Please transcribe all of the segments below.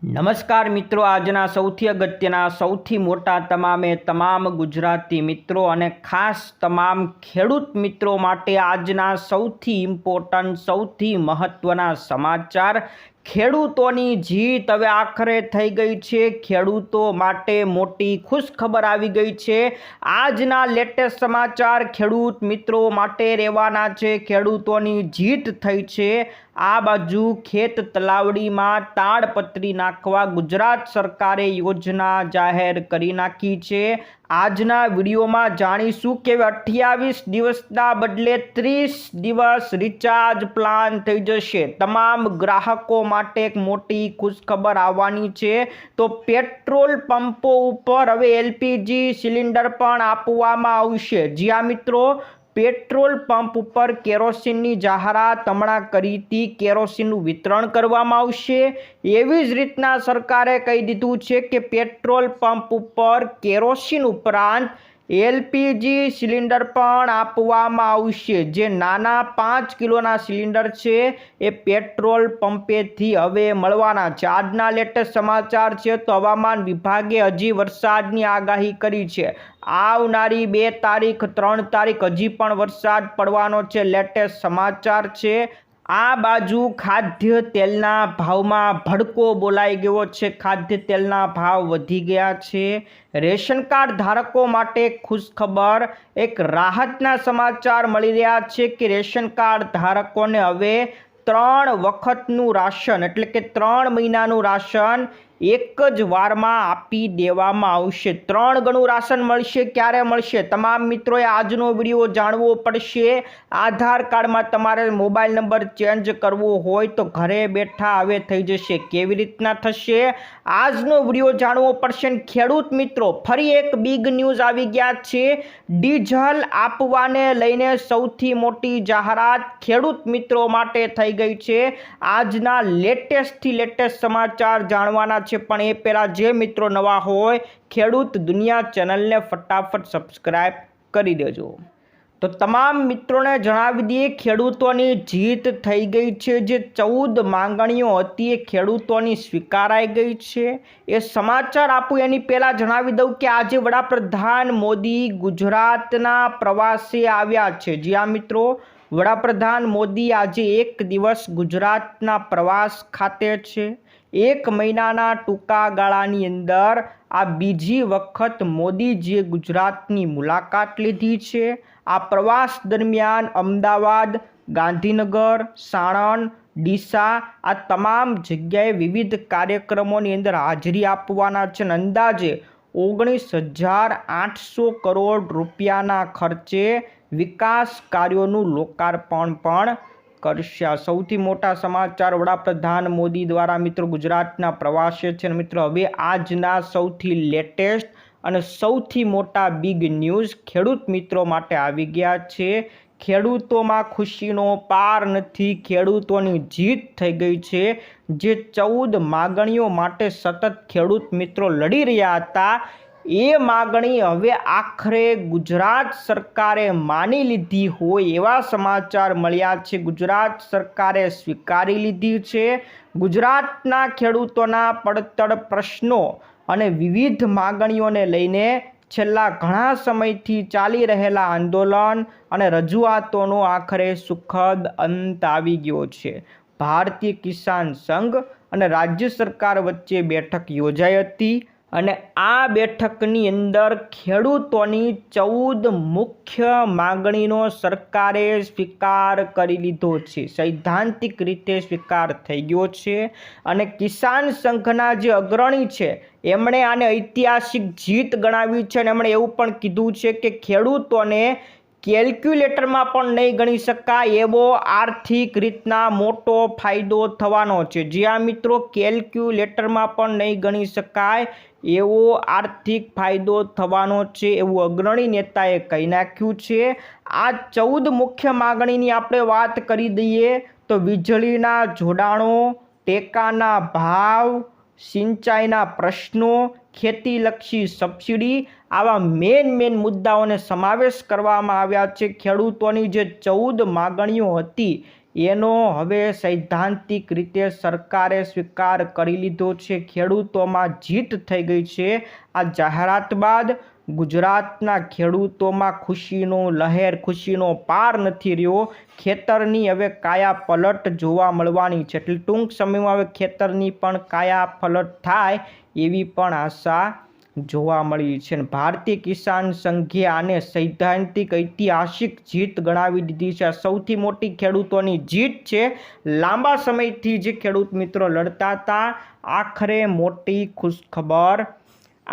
નમસ્કાર મિત્રો, આજના સૌથી અગત્યના સૌથી મોટા તમામ ગુજરાતી મિત્રો અને ખાસ તમામ ખેડૂત મિત્રો માટે આજના સૌથી ઇમ્પોર્ટન્ટ સૌથી મહત્ત્વના સમાચાર। ખેડૂતોની જીત હવે આખરે થઈ ગઈ છે। ખેડૂતો માટે મોટી ખુશખબર આવી ગઈ છે। આજના લેટેસ્ટ સમાચાર ખેડૂત મિત્રો માટે રહેવાના છે। ખેડૂતોની જીત થઈ છે। આ બાજુ ખેત તલાવડીમાં તાડપત્રી નાખવા ગુજરાત સરકારે યોજના જાહેર કરી નાખી છે। આજના વિડીયોમાં જાણીશું કે 28 દિવસના બદલે 30 દિવસ રિચાર્જ પ્લાન થઈ જશે। તમામ ગ્રાહકો માટે એક મોટી ખુશખબર આવવાની છે। તો પેટ્રોલ પંપો ઉપર હવે LPG સિલિન્ડર પણ આપવામાં આવશે। જી હા મિત્રો, પેટ્રોલ પંપ ઉપર કેરોસીનની જાહેરાત હમણાં કરી હતી। કેરોસીનનું વિતરણ કરવામાં આવશે। એવી જ રીતના સરકારે કહી દીધું છે કે પેટ્રોલ પંપ ઉપર કેરોસીન ઉપરાંત LPG સિલિન્ડર પણ આપવામાં આવશે। જે નાના 5 કિલોના સિલિન્ડર છે એ પેટ્રોલ પંપેથી હવે મળવાના છે। આજના લેટેસ્ટ સમાચાર છે તો હવામાન વિભાગે હજી વરસાદની આગાહી કરી છે। આવનારી 2 તારીખ 3 તારીખ હજી પણ વરસાદ પડવાનો છે। લેટેસ્ટ સમાચાર છે। આ બાજુ ખાદ્ય તેલના ભાવમાં ભડકો બોલાઈ ગયો છે। ખાદ્ય તેલના ભાવ વધી ગયા છે। રેશન કાર્ડ ધારકો માટે ખુશખબર, એક રાહતના સમાચાર મળી રહ્યા છે કે રેશન કાર્ડ ધારકોને હવે 3 વખતનું રાશન એટલે કે 3 મહિનાનું રાશન એક જ વારમાં આપી દેવામાં આવશે। 3 ગણું રાશન મળશે। ક્યારે મળશે? તમામ મિત્રોએ આજનો વિડીયો જાણવો પડશે। આધાર કાર્ડમાં તમારે મોબાઈલ નંબર ચેન્જ કરવો હોય તો ઘરે બેઠા હવે થઈ જશે। કેવી રીતના થશે? આજનો વિડીયો જાણવો પડશે। ખેડૂત મિત્રો, ફરી એક બિગ ન્યૂઝ આવી ગયા છે। ડીઝલ આપવાને લઈને સૌથી મોટી જાહેરાત ખેડૂત મિત્રો માટે થઈ ગઈ છે। આજના લેટેસ્ટથી લેટેસ્ટ સમાચાર જાણવાના છે। પણ એ પહેલાં જે મિત્રો નવા હોય ખેડૂત દુનિયા ચેનલને ફટાફટ સબસ્ક્રાઈબ કરી દેજો। તો તમામ મિત્રોને જણાવી દઈએ, ખેડૂતોની જીત થઈ ગઈ છે। જે 14 માંગણીઓ હતી એ ખેડૂતોની સ્વીકારાઈ ગઈ છે। એ સમાચાર આપું એની પહેલાં જણાવી દઉં કે આજે વડાપ્રધાન મોદી ગુજરાતના પ્રવાસે આવ્યા છે। જી હા મિત્રો, વડાપ્રધાન મોદી આજે 1 દિવસ ગુજરાતના પ્રવાસ ખાતે છે। 1 મહિનાના ટૂંકા ગાળાની અંદર આ બીજી વખત મોદીજીએ ગુજરાતની મુલાકાત લીધી છે। આ પ્રવાસ દરમિયાન અમદાવાદ, ગાંધીનગર, સાણંદ, ડીસા આ તમામ જગ્યાએ વિવિધ કાર્યક્રમોની અંદર હાજરી આપવાના છે। અંદાજે 19,800 કરોડ રૂપિયાના ખર્ચે વિકાસ કાર્યોનું લોકાર્પણ પણ કરશે। આ સૌથી મોટા સમાચાર વડાપ્રધાન મોદી દ્વારા મિત્રો ગુજરાતના પ્રવાસે છે। મિત્રો, હવે આજના સૌથી લેટેસ્ટ અને સૌથી મોટા બિગ ન્યૂઝ ખેડૂત મિત્રો માટે આવી ગયા છે। ખેડૂતોમાં ખુશીનો પાર નથી। ખેડૂતોની જીત થઈ ગઈ છે। જે 14 માગણીઓ માટે સતત ખેડૂત મિત્રો લડી રહ્યા હતા એ માગણી હવે આખરે ગુજરાત સરકારે માની લીધી હોય એવા સમાચાર મળ્યા છે। ગુજરાત સરકારે સ્વીકારી લીધી છે। ગુજરાતના ખેડૂતોના પડતર પ્રશ્નો અને વિવિધ માગણીઓને લઈને છેલ્લા ઘણા સમયથી ચાલી રહેલા આંદોલન અને રજૂઆતોનો આખરે સુખદ અંત આવી ગયો છે। ભારતીય કિસાન સંઘ અને રાજ્ય સરકાર વચ્ચે બેઠક યોજાઈ હતી અને આ બેઠકની અંદર ખેડૂતોની 14 મુખ્ય માંગણીનો સરકારે સ્વીકાર કરી લીધો છે। સૈદ્ધાંતિક રીતે સ્વીકાર થઈ ગયો છે અને કિસાન સંઘના જે અગ્રણી છે એમણે આને ઐતિહાસિક જીત ગણાવી છે। અને એમણે એવું પણ કીધું છે કે ખેડૂતોને કેલ્ક્યુલેટરમાં પણ નહીં ગણી શકાય એવો આર્થિક રીતના મોટો ફાયદો થવાનો છે। જી હા મિત્રો, કેલ્ક્યુલેટરમાં પણ નહીં ગણી શકાય એવો આર્થિક ફાયદો થવાનો છે એવું અગ્રણી નેતાએ કહી નાખ્યું છે। આ 14 મુખ્ય માગણીની આપણે વાત કરી દઈએ તો વીજળીના જોડાણો, ટેકાના ભાવ, સિંચાઈના પ્રશ્નો, ખેતીલક્ષી સબસિડી આવા મેન મુદ્દાઓને સમાવેશ કરવામાં આવ્યા છે। ખેડૂતોની જે 14 માગણીઓ હતી એનો હવે સૈદ્ધાંતિક રીતે સરકારે સ્વીકાર કરી લીધો છે। ખેડૂતોમાં જીત થઈ ગઈ છે। આ જાહેરાત બાદ ગુજરાતના ખેડૂતોમાં ખુશીનો લહેર, ખુશીનો પાર નથી રહ્યો। ખેતરની હવે કાયા પલટ જોવા મળવાની છે, એટલે ટૂંક સમયમાં હવે ખેતરની પણ કાયા પલટ થાય એવી પણ આશા જોવા મળી છે। ભારતીય કિસાન સંઘે આને સૈદ્ધાંતિક ઐતિહાસિક જીત ગણાવી દીધી છે। આ સૌથી મોટી ખેડૂતોની જીત છે। લાંબા સમયથી જે ખેડૂત મિત્રો લડતા હતા, આખરે મોટી ખુશખબર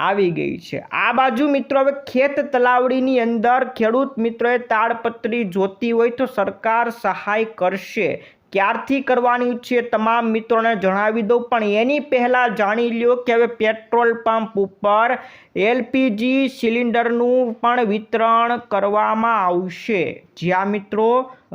આવી ગઈ છે। આ બાજુ મિત્રો હવે ખેત તલાવડીની અંદર ખેડૂત મિત્રોએ તાડપત્રી જોતી હોય તો સરકાર સહાય કરશે। ક્યારથી કરવાની છે તમામ મિત્રોને જણાવી દઉં, પણ એની પહેલાં જાણી લ્યો કે હવે પેટ્રોલ પંપ ઉપર LPG સિલિન્ડરનું પણ વિતરણ કરવામાં આવશે। જ્યાં મિત્રો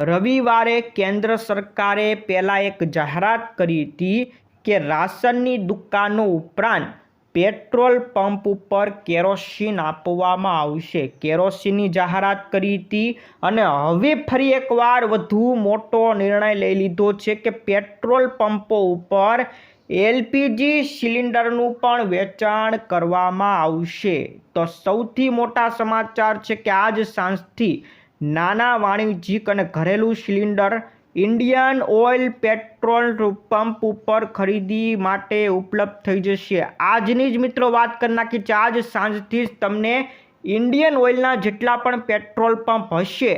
રવિવારે કેન્દ્ર સરકારે પહેલાં એક જાહેરાત કરી હતી કે રાશનની દુકાનો ઉપરાંત પેટ્રોલ પંપ ઉપર કેરોસીન આપવામાં આવશે। કેરોસીનની જાહેરાત કરી હતી અને હવે ફરી એકવાર વધુ મોટો નિર્ણય લઈ લીધો છે કે પેટ્રોલ પંપો ઉપર LPG સિલિન્ડરનું પણ વેચાણ કરવામાં આવશે। તો સૌથી મોટા સમાચાર છે કે આજ સાંજથી નાના વાણિજ્યિક અને ઘરેલું cylinder Indian oil petrol pump ઉપર ખરીદી માટે ઉપલબ્ધ થઈ જશે। આજની જ મિત્રો વાત કરી નાખી છે, આજ સાંજથી જ તમને ઇન્ડિયન ઓઇલના જેટલા પણ પેટ્રોલ પંપ હશે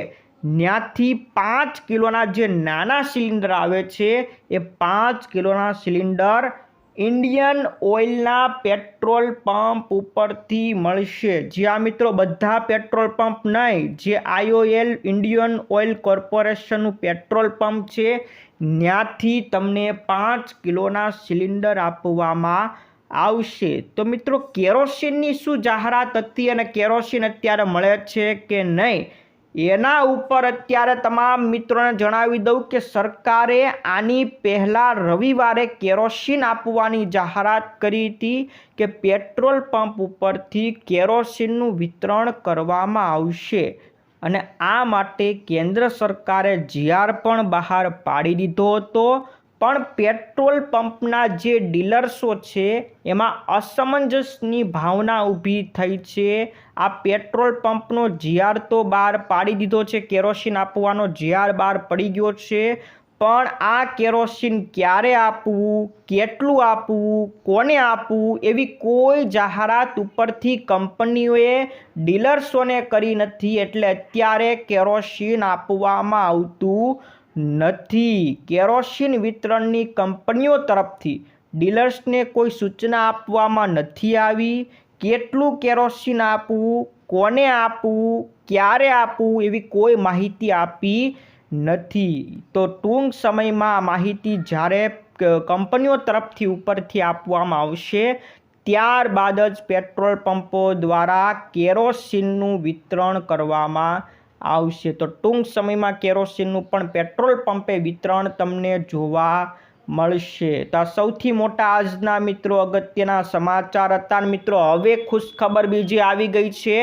ત્યાંથી 5 કિલોના જે નાના સિલિન્ડર આવે છે એ 5 કિલોના સિલિન્ડર ઇન્ડિયન ઓઇલના પેટ્રોલ પંપ ઉપરથી મળશે। જ્યાં મિત્રો બધા પેટ્રોલ પંપ નહીં, જે IOL ઇન્ડિયન ઓઇલ કોર્પોરેશનનું પેટ્રોલ પંપ છે ત્યાંથી તમને 5 કિલોના સિલિન્ડર આપવામાં આવશે। તો મિત્રો કેરોસીનની શું જાહેરાત હતી અને કેરોસીન અત્યારે મળે છે કે નહીં, એના ઉપર અત્યારે તમામ મિત્રોને જણાવી દઉં કે સરકારે આની પહેલાં રવિવારે કેરોસીન આપવાની જાહેરાત કરી હતી કે પેટ્રોલ પંપ ઉપરથી કેરોસીનનું વિતરણ કરવામાં આવશે। અને આ માટે કેન્દ્ર સરકારે GR પણ બહાર પાડી દીધો હતો, પણ પેટ્રોલ પંપના જે ડીલર્સો છે એમાં અસમંજસની ભાવના ઊભી થઈ છે। આ પેટ્રોલ પંપનો GR તો બહાર પાડી દીધો છે, કેરોસીન આપવાનો GR બહાર પડી ગયો છે, પણ આ કેરોસીન ક્યારે આપવું, કેટલું આપવું, કોને આપવું એવી કોઈ જાહેરાત ઉપરથી કંપનીઓએ ડીલર્સોને કરી નથી। એટલે અત્યારે કેરોસીન આપવામાં આવતું નથી। કેરોસીન વિતરણની કંપનીઓ તરફથી ડીલર્સને કોઈ સૂચના આપવામાં નથી આવી। કેટલું કેરોસીન આપવું, કોને આપવું, ક્યારે આપવું એવી કોઈ માહિતી આપી નથી। તો ટૂંક સમયમાં માહિતી જ્યારે કંપનીઓ તરફથી ઉપરથી આપવામાં આવશે ત્યારબાદ જ પેટ્રોલ પંપો દ્વારા કેરોસીનનું વિતરણ કરવામાં આવશે। તો ટૂંક સમયમાં કેરોસીનનું પણ પેટ્રોલ પંપે વિતરણ તમને જોવા મળશે। તો આ સૌથી મોટા આજના મિત્રો અગત્યના સમાચાર હતા। મિત્રો હવે ખુશખબર બીજી આવી ગઈ છે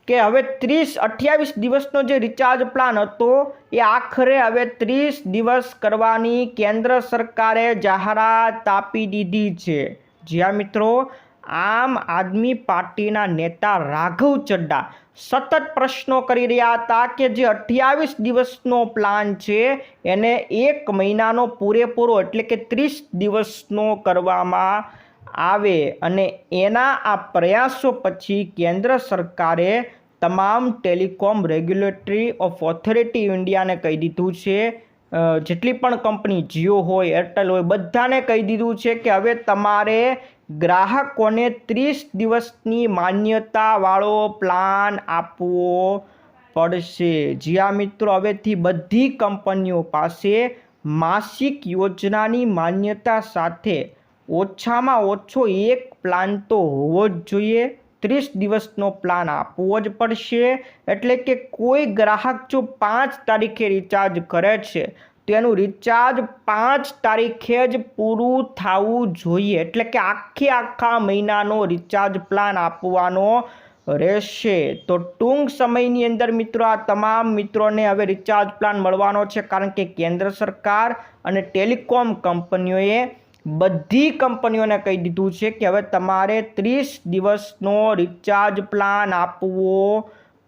કે હવે 28 દિવસનો જે રિચાર્જ પ્લાન હતો એ આખરે હવે 30 દિવસ કરવાની કેન્દ્ર સરકારે જાહેરાત આપી દીધી છે। જ્યાં મિત્રો આમ આદમી પાર્ટીના નેતા રાઘવ ચડ્ડા સતત પ્રશ્નો કરી રહ્યા હતા કે જે 28 દિવસનો પ્લાન છે એને 1 મહિનાનો પૂરેપૂરો એટલે કે 30 દિવસનો કરવામાં આવે। અને એના આ પ્રયાસો પછી કેન્દ્ર સરકારે તમામ ટેલિકોમ રેગ્યુલેટરી ઓથોરિટી ઇન્ડિયાને કહી દીધું છે, જેટલી પણ કંપની જીઓ હોય, એરટેલ હોય, બધાને કહી દીધું છે કે હવે તમારે ગ્રાહકોને 30 દિવસની માન્યતાવાળો પ્લાન આપવો પડશે। જ્યાં મિત્રો હવેથી બધી કંપનીઓ પાસે માસિક યોજનાની માન્યતા સાથે ઓછામાં ઓછો એક પ્લાન તો હોવો જ જોઈએ। 30 દિવસનો પ્લાન આપવો જ પડશે। એટલે કે કોઈ ગ્રાહક જો 5 તારીખે રિચાર્જ કરે છે તો એનું રિચાર્જ 5 તારીખે જ પૂરું થવું જોઈએ। એટલે કે આખા મહિનાનો રિચાર્જ પ્લાન આપવાનો રહેશે। તો ટૂંક સમયની અંદર મિત્રો આ તમામ મિત્રોને હવે રિચાર્જ પ્લાન મળવાનો છે, કારણ કે કેન્દ્ર સરકાર અને ટેલિકોમ કંપનીઓએ બધી કંપનીઓને કહી દીધું છે કે હવે તમારે 30 દિવસનો રિચાર્જ પ્લાન આપવો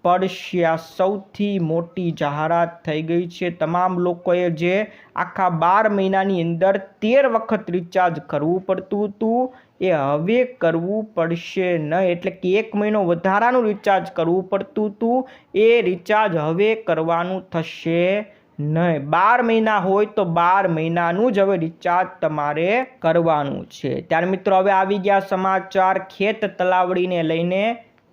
પડશે। આ સૌથી મોટી જાહેરાત થઈ ગઈ છે। તમામ લોકોએ જે આખા 12 મહિનાની અંદર 13 વખત રિચાર્જ કરવું પડતું હતું એ હવે કરવું પડશે નહીં, એટલે કે 1 મહિનો વધારાનું રિચાર્જ કરવું પડતું હતું એ રિચાર્જ હવે કરવાનું થશે નહીં। 12 મહિના હોય તો 12 મહિનાનું જ હવે રિચાર્જ તમારે કરવાનું છે। ત્યારે મિત્રો હવે આવી ગયા સમાચાર ખેત તલાવડીને લઈને।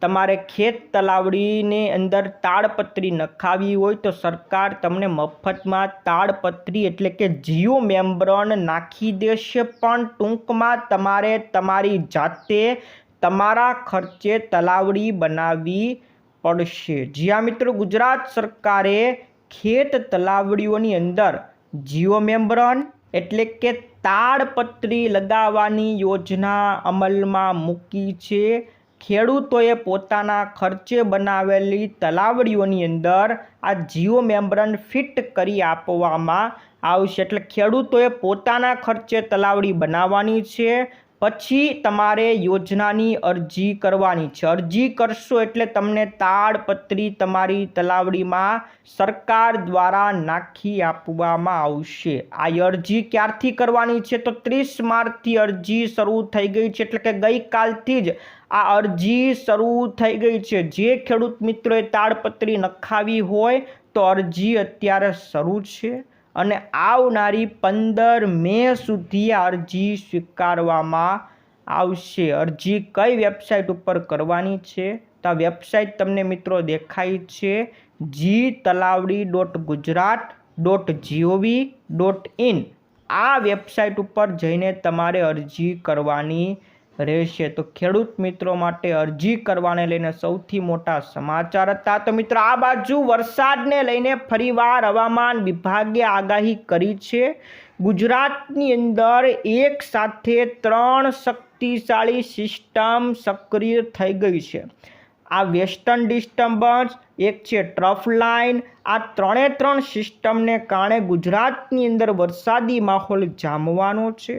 તમારે ખેત તલાવડીની અંદર તાડપત્રી નખાવી હોય તો સરકાર તમને મફતમાં તાડપત્રી એટલે કે જીઓ મેમ્બ્રેન નાખી દેશે, પણ ટૂંકમાં તમારે તમારી જાતે તમારા ખર્ચે તલાવડી બનાવવી પડશે। જ્યાં મિત્રો ગુજરાત સરકારે ખેત તલાવડીઓની અંદર જીઓ મેમ્બ્રેન એટલે કે તાડપત્રી લગાવવાની યોજના અમલમાં મૂકી છે। ખેડૂતોએ પોતાના ખર્ચે બનાવેલી તલાવડીઓની અંદર આ જીઓ મેમ્બ્રેન ફિટ કરી આપવામાં આવશે, એટલે ખેડૂતોએ પોતાના ખર્ચે તલાવડી બનાવવાની છે। પછી તમારે યોજનાની અરજી કરવાની છે। અરજી કરશો એટલે તમને તાડપત્રી તમારી તલાવડીમાં સરકાર દ્વારા નાખી આપવામાં આવશે। આ અરજી ક્યારથી કરવાની છે તો 30 માર્ચથી અરજી શરૂ થઈ ગઈ છે, એટલે કે ગઈકાલથી જ આ અરજી શરૂ થઈ ગઈ છે। જે ખેડૂત મિત્રોએ તાડપત્રી નખાવી હોય તો અરજી અત્યારે શરૂ છે અને આવનારી 15 મે સુધી આ અરજી સ્વીકારવામાં આવશે। અરજી કઈ વેબસાઇટ ઉપર કરવાની છે તો આ વેબસાઇટ તમને મિત્રો દેખાય છે gtalavadi.gujarat.gov.in। આ વેબસાઇટ ઉપર જઈને તમારે અરજી કરવાની રહેશે। તો ખેડૂત મિત્રો માટે અરજી કરવાને લઈને સૌથી મોટા સમાચાર હતા। તો મિત્રો આ બાજુ વરસાદને લઈને ફરીવાર હવામાન વિભાગે આગાહી કરી છે। ગુજરાતની અંદર એક સાથે 3 શક્તિશાળી સિસ્ટમ સક્રિય થઈ ગઈ છે। આ વેસ્ટર્ન ડિસ્ટર્બન્સ, એક છે ટ્રફ લાઇન, આ 3 સિસ્ટમને કારણે ગુજરાતની અંદર વરસાદી માહોલ જામવાનો છે।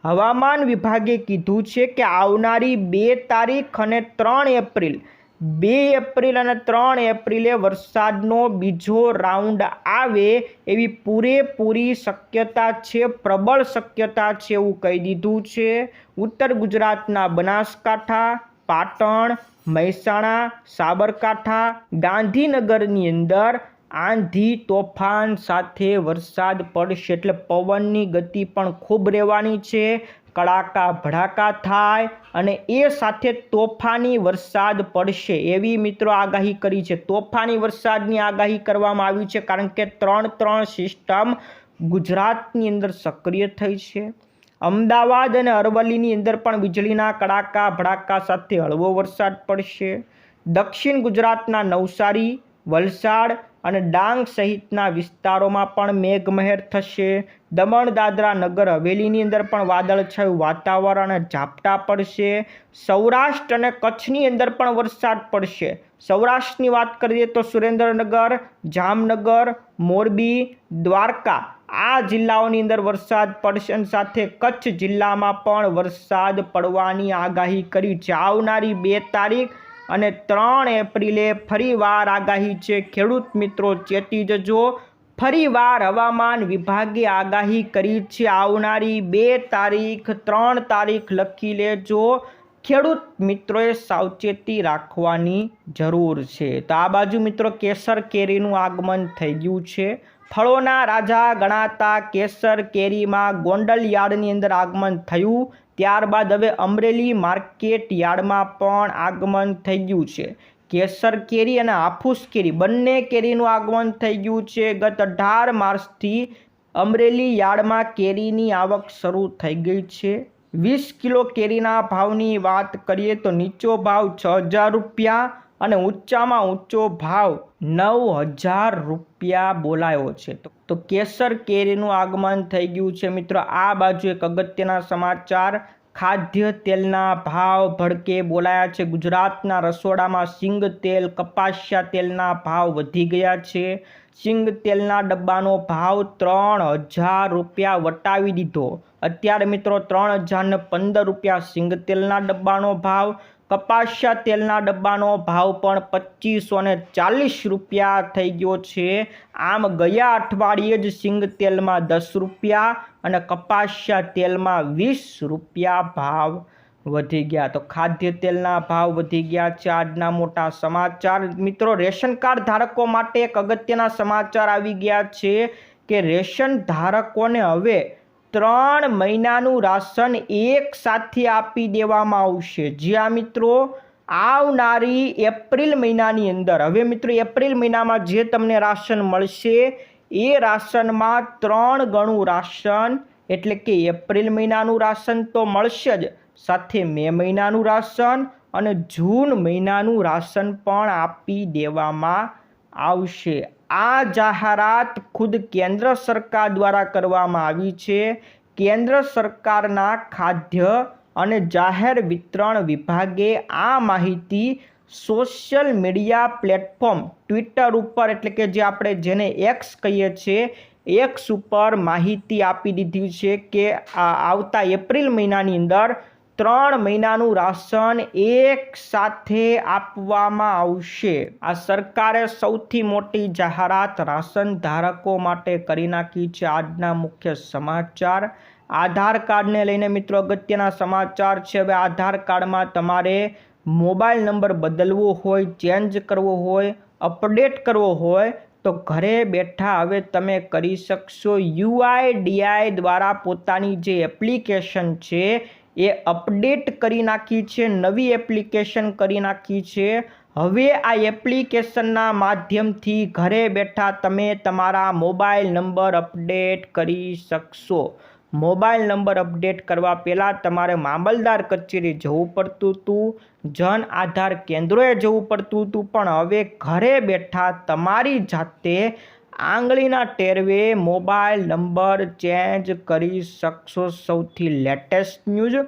હવામાન વિભાગે કીધું છે કે આવનારી 2 તારીખ અને 3 એપ્રિલ 2 એપ્રિલ અને 3 એપ્રિલે વરસાદનો બીજો રાઉન્ડ આવે એવી પૂરેપૂરી શક્યતા છે, પ્રબળ શક્યતા છે એવું કહી દીધું છે। ઉત્તર ગુજરાતના બનાસકાંઠા, પાટણ, મહેસાણા, સાબરકાંઠા, ગાંધીનગરની અંદર આંધી તોફાન સાથે વરસાદ પડશે, એટલે પવનની ગતિ પણ ખૂબ રહેવાની છે। કડાકા ભડાકા થાય અને એ સાથે તોફાની વરસાદ પડશે એવી મિત્રો આગાહી કરી છે। તોફાની વરસાદની આગાહી કરવામાં આવી છે, કારણ કે 3 સિસ્ટમ ગુજરાતની અંદર સક્રિય થઈ છે। અમદાવાદ અને અરવલ્લીની અંદર પણ વીજળીના કડાકા ભડાકા સાથે હળવો વરસાદ પડશે। દક્ષિણ ગુજરાતના નવસારી, વલસાડ અને ડાંગ સહિતના વિસ્તારોમાં પણ મેઘમહેર થશે। દમણ દાદરા નગર હવેલીની અંદર પણ વાદળછાયું વાતાવરણ અને ઝાપટા પડશે। સૌરાષ્ટ્ર અને કચ્છની અંદર પણ વરસાદ પડશે। સૌરાષ્ટ્રની વાત કરીએ તો સુરેન્દ્રનગર, જામનગર, મોરબી, દ્વારકા આ જિલ્લાઓની અંદર વરસાદ પડશે અને સાથે કચ્છ જિલ્લામાં પણ વરસાદ પડવાની આગાહી કરી છે। આવનારી 2 તારીખ અને 3 એપ્રિલે ફરીવાર આગાહી છે। ખેડૂત મિત્રો ચેતી જજો, ફરીવાર હવામાન વિભાગે આગાહી કરી છે। આવનારી 2 તારીખ 3 તારીખ લખી લેજો, ખેડૂત મિત્રોએ સાવચેતી રાખવાની જરૂર છે। તો આ બાજુ મિત્રો કેસર કેરીનું આગમન થઈ ગયું છે। ફળોના રાજા ગણાતા કેસર કેરીમાં ગોંડલ યાર્ડની અંદર આગમન થયું, ત્યારબાદ હવે અમરેલી માર્કેટ યાર્ડમાં પણ આગમન થઈ ગયું છે। કેસર કેરી અને હાફૂસ કેરી બંને કેરીનું આગમન થઈ ગયું છે। ગત 18 માર્ચથી અમરેલી યાર્ડમાં કેરીની આવક શરૂ થઈ ગઈ છે। 20 કિલો કેરીના ભાવની વાત કરીએ તો નીચો ભાવ 6,000 રૂપિયા અને ઊંચામાં ઊંચો ભાવ 9,000 રૂપિયા બોલાયો છે। તો કેસર કેરીનું આગમન થઈ ગયું છે। મિત્રો આ બાજુ એક અગત્યના સમાચાર, ખાદ્ય તેલના ભાવ ભડકે બોલાયા છે. ગુજરાતના રસોડામાં સિંગ તેલ, કપાસિયા તેલના ભાવ વધી ગયા છે. સિંગ તેલના ડબ્બાનો ભાવ 3000 રૂપિયા વટાવી દીધો. અત્યારે મિત્રો 3015 રૂપિયા સિંગ તેલના ડબ્બાનો ભાવ. કપાસિયા તેલના ડબ્બાનો ભાવ પણ 2540 રૂપિયા થઈ ગયો છે. આમ ગયા અઠવાડિયે જ સિંગ તેલમાં 10 રૂપિયા અને કપાસિયા તેલમાં 20 રૂપિયા ભાવ વધી ગયા. તો ખાદ્ય તેલના ભાવ વધી ગયા છે. આજના મોટા સમાચાર મિત્રો, રેશન કાર્ડ ધારકો માટે એક અગત્યના સમાચાર આવી ગયા છે કે રેશન ધારકોને હવે 3 મહિનાનું રાશન એક સાથે આપી દેવામાં આવશે. જ્યાં મિત્રો આવનારી એપ્રિલ મહિનાની અંદર હવે મિત્રો એપ્રિલ મહિનામાં જે તમને રાશન મળશે એ રાશનમાં 3 ગણું રાશન એટલે કે એપ્રિલ મહિનાનું રાશન તો મળશે જ, સાથે મે મહિનાનું રાશન અને જૂન મહિનાનું રાશન પણ આપી દેવામાં આવશે. આ જાહેરાત ખુદ કેન્દ્ર સરકાર દ્વારા કરવામાં આવી છે. કેન્દ્ર સરકારના ખાદ્ય અને જાહેર વિતરણ વિભાગે આ માહિતી સોશિયલ મીડિયા પ્લેટફોર્મ ટ્વિટર ઉપર એટલે કે જે આપણે જેને એક્સ કહીએ છીએ એક્સ ઉપર માહિતી આપી દીધી છે કે આવતા એપ્રિલ મહિનાની અંદર 3 મહિનાનું રાશન એક સાથે આપવામાં આવશે. આ સરકારે સૌથી મોટી જાહેરાત રાશન ધારકો માટે કરી નાખી છે. આજના મુખ્ય સમાચાર આધાર કાર્ડને લઈને મિત્રો અગત્યના સમાચાર છે. હવે આધાર કાર્ડમાં તમારે મોબાઈલ નંબર બદલવો હોય, ચેન્જ કરવો હોય, અપડેટ કરવો હોય તો ઘરે બેઠા હવે તમે કરી શકશો. UIDAI દ્વારા પોતાની જે એપ્લિકેશન છે એ અપડેટ કરી નાખી છે, નવી એપ્લિકેશન કરી નાખી છે. હવે આ એપ્લિકેશનના માધ્યમથી ઘરે બેઠા તમે તમારા મોબાઈલ નંબર અપડેટ કરી શકશો. મોબાઈલ નંબર અપડેટ કરવા પહેલાં તમારે મામલતદાર કચેરી જવું પડતું હતું, જન આધાર કેન્દ્રોએ જવું પડતું હતું, પણ હવે ઘરે બેઠા તમારી જાતે આંગળીના ટેરવે મોબાઈલ નંબર ચેન્જ કરી શકશો. સૌથી લેટેસ્ટ ન્યૂઝ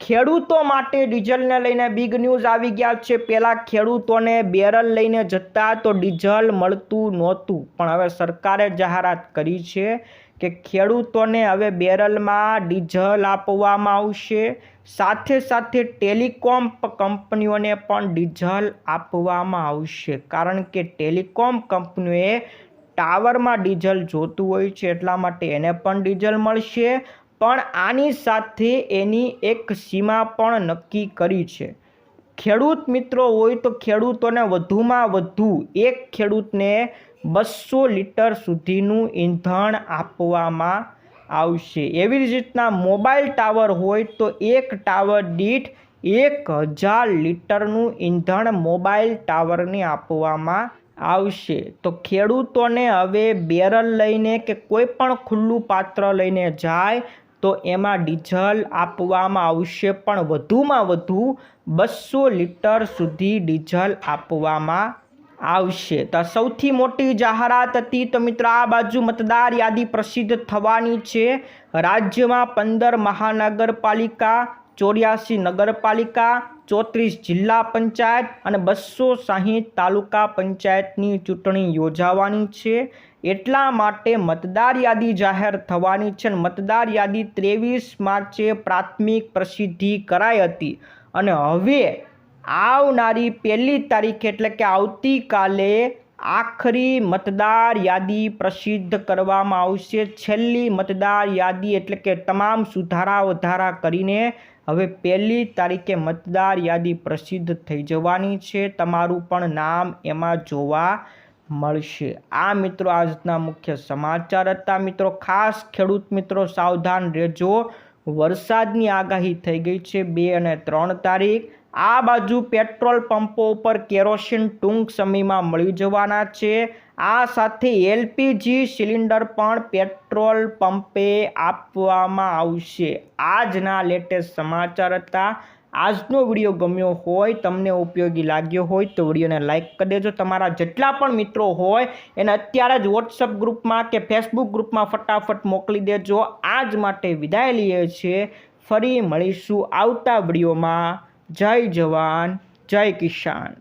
ખેડૂતો માટે ડીઝલને લઈને બિગ ન્યૂઝ આવી ગયા છે. પહેલાં ખેડૂતોને બેરલ લઈને જતા તો ડીઝલ મળતું નહોતું, પણ હવે સરકારે જાહેરાત કરી છે કે ખેડૂતોને હવે બેરલમાં ડીઝલ આપવામાં આવશે. સાથે સાથે ટેલિકોમ કંપનીઓને પણ ડીઝલ આપવામાં આવશે, કારણ કે ટેલિકોમ કંપનીઓએ ટાવરમાં ડીઝલ જોતું હોય છે એટલા માટે એને પણ ડીઝલ મળશે. પણ આની સાથે એની એક સીમા પણ નક્કી કરી છે. ખેડૂત મિત્રો હોય તો ખેડૂતોને વધુમાં વધુ એક ખેડૂતને 200 લીટર સુધીનું ઈંધણ આપવામાં આવશે. એવી જ રીતના મોબાઈલ ટાવર હોય તો એક ટાવર દીઠ 1000 લીટરનું ઈંધણ મોબાઈલ ટાવરને આપવામાં આવશે. તો ખેડૂતોને હવે બેરલ લઈને કે કોઈ પણ ખુલ્લું પાત્ર લઈને જાય તો એમાં ડીઝલ આપવામાં આવશે, પણ વધુમાં વધુ 200 લીટર સુધી ડીઝલ આપવામાં આવશે. તો સૌથી મોટી જાહેરાત હતી. તો મિત્રો આ બાજુ મતદાર યાદી પ્રસિદ્ધ થવાની છે. રાજ્યમાં 15 મહાનગરપાલિકા, 84 નગરપાલિકા, 34 જિલ્લા પંચાયત અને 260 તાલુકા પંચાયતની ચૂંટણી યોજાવાની છે. એટલા માટે મતદાર યાદી જાહેર થવાની છે. મતદાર યાદી 23 માર્ચે પ્રાથમિક પ્રસિદ્ધિ કરાઈ હતી અને હવે આવનારી 1 તારીખ એટલે કે આવતીકાલે આખરી મતદાર યાદી પ્રસિદ્ધ કરવામાં આવશે. છેલ્લી મતદાર યાદી એટલે કે તમામ સુધારા વધારા કરીને હવે 1 તારીખે મતદાર યાદી પ્રસિદ્ધ થઈ જવાની છે. તમારું પણ નામ એમાં જોવા મળશે. આ મિત્રો આજના મુખ્ય સમાચાર હતા. મિત્રો ખાસ ખેડૂત મિત્રો સાવધાન રહેજો. વરસાદની આગાહી થઈ ગઈ છે 2 અને 3 તારીખ. આ બાજુ પેટ્રોલ પંપો ઉપર કેરોસીન ટૂંક સમયમાં મળી જવાના છે. આ સાથે LPG સિલિન્ડર પણ પેટ્રોલ પંપે આપવામાં આવશે. આજના લેટેસ્ટ સમાચાર હતા. આજનો વિડીયો ગમ્યો હોય, તમને ઉપયોગી લાગ્યો હોય તો વિડીયોને લાઇક કરી દેજો. તમારા જેટલા પણ મિત્રો હોય એને અત્યારે જ વોટ્સઅપ ગ્રુપમાં કે ફેસબુક ગ્રુપમાં ફટાફટ મોકલી દેજો. આજ માટે વિદાય લઈએ છીએ. ફરી મળીશું આવતા વિડીયોમાં. જય જવાન જય કિસાન.